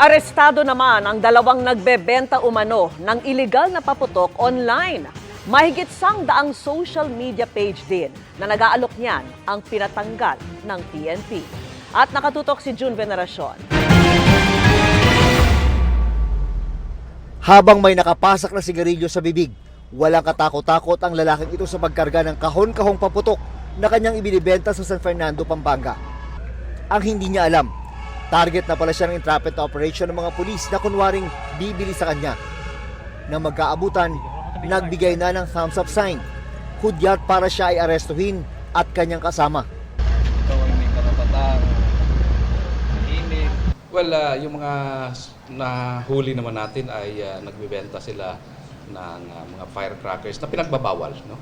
Arestado naman ang dalawang nagbebenta umano ng iligal na paputok online. Mahigit 100 social media page din na nag-aalok niyan ang pinatanggal ng PNP. At nakatutok si June Veneracion. Habang may nakapasak na sigarilyo sa bibig, walang katakot-takot ang lalaking ito sa pagkarga ng kahon-kahong paputok na kanyang ibinibenta sa San Fernando, Pampanga. Ang hindi niya alam, target na pala siya ng entrapment operation ng mga pulis na kunwaring bibili sa kanya. Nang magkaabutan, nagbigay na ng thumbs up sign. Hudyat para siya ay arestuhin at kanyang kasama. Ikaw ay may karapatang mahimik. Well, yung mga nahuli naman natin ay nagbebenta sila ng mga firecrackers na pinagbabawal, no?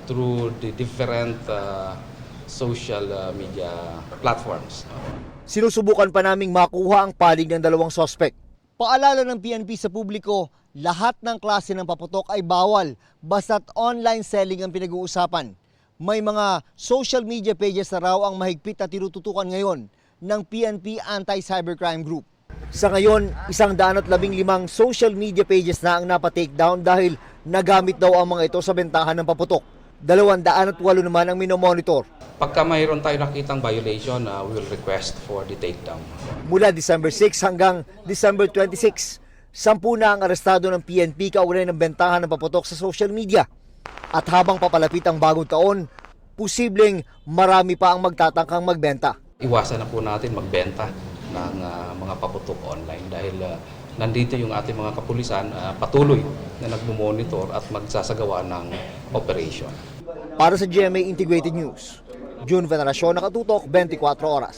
Through the different social media platforms. Sinusubukan pa naming makuha ang panig ng dalawang sospek. Paalala ng PNP sa publiko, lahat ng klase ng paputok ay bawal basta't online selling ang pinag-uusapan. May mga social media pages na raw ang mahigpit na tinututukan ngayon ng PNP Anti-Cybercrime Group. Sa ngayon, 115 social media pages na ang napa-takedown dahil nagamit daw ang mga ito sa bentahan ng paputok. 208 naman ang minomonitor. Pagka mayroon tayo nakitang violation, we will request for the takedown. Mula December 6 hanggang December 26, 10 na ang arestado ng PNP kaugnay ng bentahan ng paputok sa social media. At habang papalapit ang bagong taon, posibleng marami pa ang magtatangkang magbenta. Iwasan na po natin magbenta ng mga paputok online dahil nandito yung ating mga kapulisan patuloy na nagmumonitor at magsasagawa ng operation. Para sa GMA Integrated News, June Veneracion, nakatutok 24 oras.